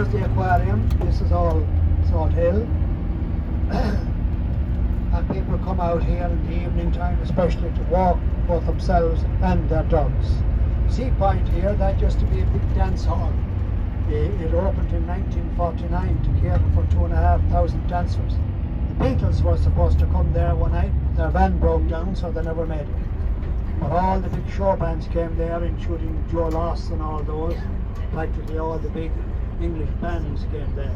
there's the aquarium. This is all Salt Hill. And people come out here in the evening time, especially to walk both themselves and their dogs. Sea Point here, that used to be a big dance hall. It opened in 1949 to cater for 2,500 dancers. The Beatles were supposed to come there one night, but their van broke down, so they never made it. But all the big show bands came there, including Joe Loss and all those. Practically all the big English bands came there.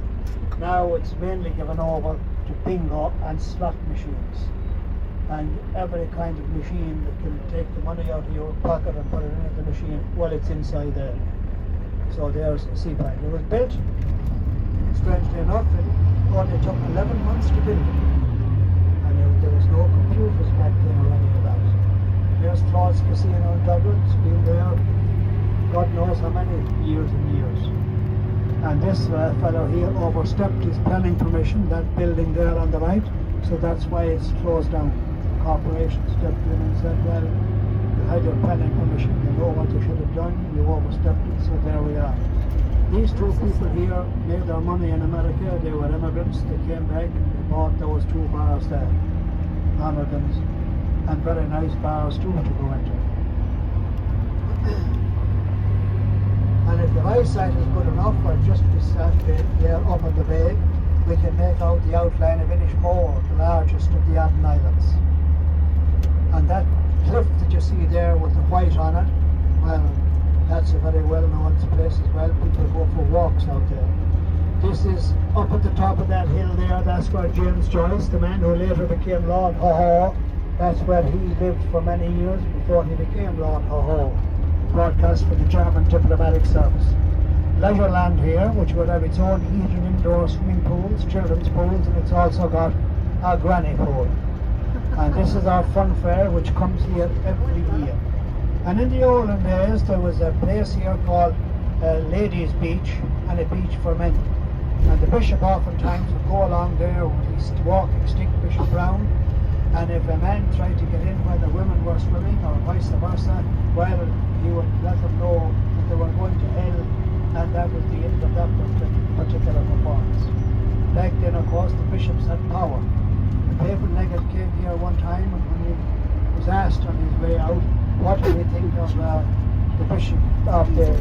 Now it's mainly given over to bingo and slot machines. And every kind of machine that can take the money out of your pocket and put it into the machine, well, it's inside there. So there's Sea Point. It was built, strangely enough, it only took 11 months to build it. And there was no computers back then or any of that. Here's Claude's Casino in Dublin. It's been there God knows how many years and years. And this fellow here overstepped his planning permission, that building there on the right, so that's why it's closed down. The corporation stepped in and said, well, you had your planning permission, you know what you should have done, you overstepped it, so there we are. These two people here made their money in America. They were immigrants, they came back and they bought those two bars there, Lonergan's, and very nice bars too to go into. And if your eyesight is good enough, or just beside there up on the bay, we can make out the outline of Inishmore, the largest of the Aden Islands. And that cliff that you see there with the white on it, well, that's a very well-known place as well. People go for walks out there. This is up at the top of that hill there. That's where James Joyce, the man who later became Lord Haw, that's where he lived for many years before he became Lord Haw. Broadcast for the German Diplomatic Service. Leisure land here, which will have its own heated indoor swimming pools, children's pools, and it's also got a granny pool. And this is our fun fair, which comes here every year. And in the olden days, there was a place here called Ladies' Beach, and a beach for men. And the bishop oftentimes would go along there with his walking stick, Bishop Brown, and if a man tried to get in where the women were swimming, or vice versa, well, he would let them know that they were going to hell, and that was the end of that particular performance. Back then, of course, the bishops had power. The papal legate came here one time, and when he was asked on his way out, what do you think of the bishop of the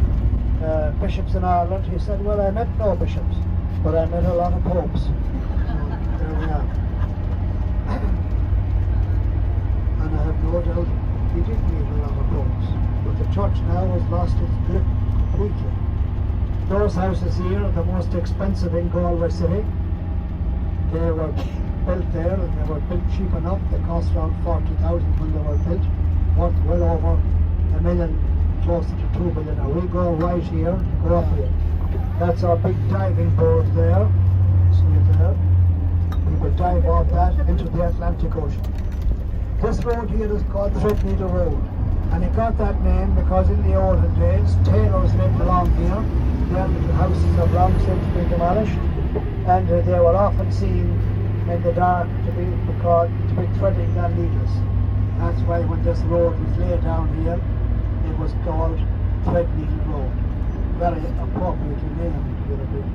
bishops in Ireland? He said, well, I met no bishops, but I met a lot of popes. So, there we are. And I have no doubt he did meet a lot of popes. But the church now has lost its grip completely. Those houses here are the most expensive in Galway City. They were built there, and they were built cheap enough. They cost around 40,000 when they were built, worth well over $1 million, closer to 2 million. Now we go right here, go up here. That's our big diving board there. See it there? We will dive off that into the Atlantic Ocean. This road here is called Threadneedle Road, and it got that name because in the olden days, tailors lived along here. Their little houses have long since been demolished, and they were often seen in the dark to be threading their needles. That's why when this road was laid down here, it was called Threadneedle Road. Very appropriately named, you'll agree.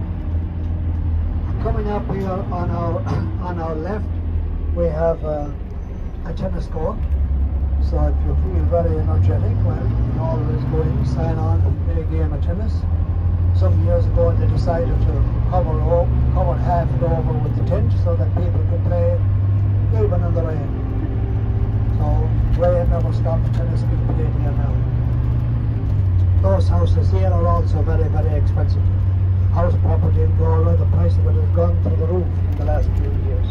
Coming up here on our left, we have a tennis court. So if you feel very energetic, well, you can always go in, sign on, and play a game of tennis. Some years ago they decided to cover half it over with the tent so that people could play even in the rain. So rain never stops tennis being played here now. Those houses here are also very, very expensive. House property in Galway, the price of it has gone through the roof in the last few years.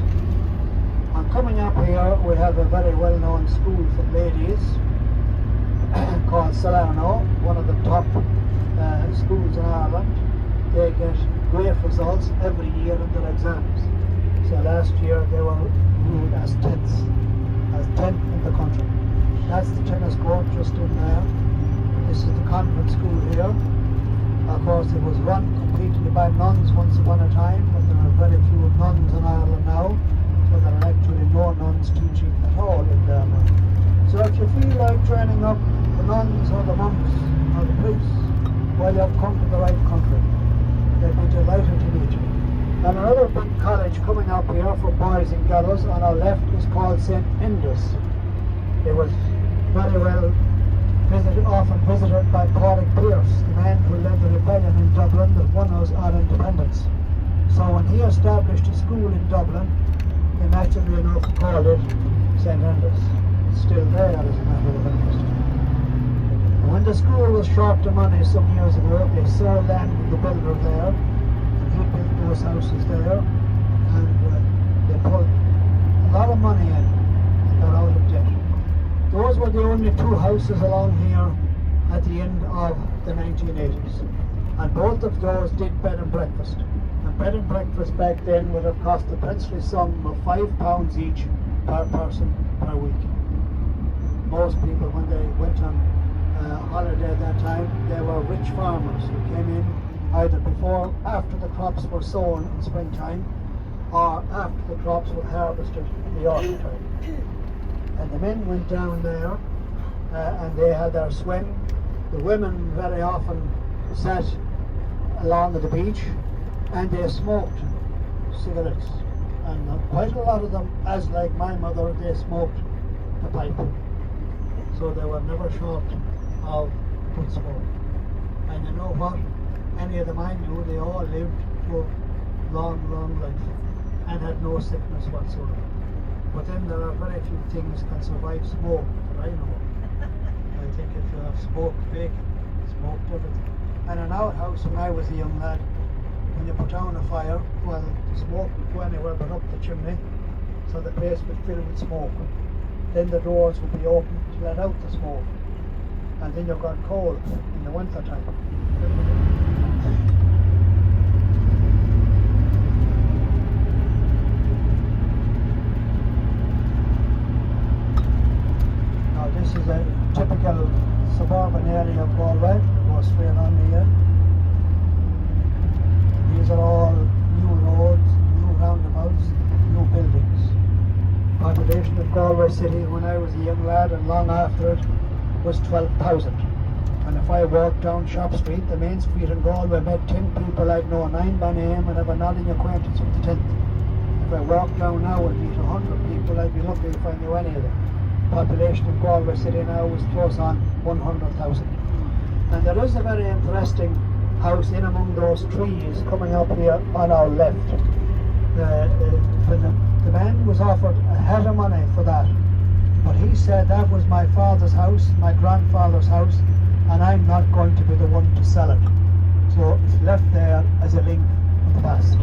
And coming up here, we have a very well-known school for ladies called Salerno, one of the top schools in Ireland. They get great results every year in their exams. So last year they were ruled as 10th in the country. That's the tennis court just in there. This is the convent school here. Of course, it was run completely by nuns once upon a time, but there are very few nuns in Ireland now. So there are actually no nuns teaching at all in there now. So if you feel like training up the nuns or the monks or the priests, well, you have come to the right country. They'd be delighted And another big college coming up here for boys and girls on our left is called St. Enda's. It was very well often visited by Padraig Pearse, the man who led the rebellion in Dublin that won us our independence. So when he established a school in Dublin, he naturally enough called it St. Enda's. It's still there as a matter of interest. When the school was short of money some years ago, they sold land to the builder there, and he built those houses there, and they put a lot of money in and got out of debt. Those were the only two houses along here at the end of the 1980s, and both of those did bed and breakfast. And bed and breakfast back then would have cost the princely sum of £5 each per person per week. Most people, when they went on holiday at that time, they were rich farmers who came in either before, after the crops were sown in springtime, or after the crops were harvested in the autumn time. And the men went down there and they had their swim. The women very often sat along at the beach and they smoked cigarettes. And quite a lot of them, as like my mother, they smoked the pipe. So they were never short of good smoke. And you know what? Any of them I knew, they all lived for long, long life and had no sickness whatsoever. But then there are very few things can survive smoke that I know. I think if you have smoked bacon, smoked everything. And in our house when I was a young lad, when you put down a fire, well, the smoke would go anywhere but up the chimney, so the place would fill with smoke. Then the doors would be open to let out the smoke. And then you got cold in the winter time. Now this is a typical suburban area of Galway, goes straight on the end. These are all new roads, new roundabouts, new buildings. Population of Galway City when I was a young lad and long after it was 12,000. And if I walked down Shop Street, the main street in Galway, met 10 people I'd know 9 by name and have a nodding acquaintance with the 10th. If I walked down now and meet 100 people, I'd be lucky if I knew any of them. Population of Galway City now is close on 100,000. And there is a very interesting house in among those trees coming up here on our left. The man was offered a head of money for that, but he said that was my father's house, my grandfather's house, and I'm not going to be the one to sell it. So it's left there as a link with the past.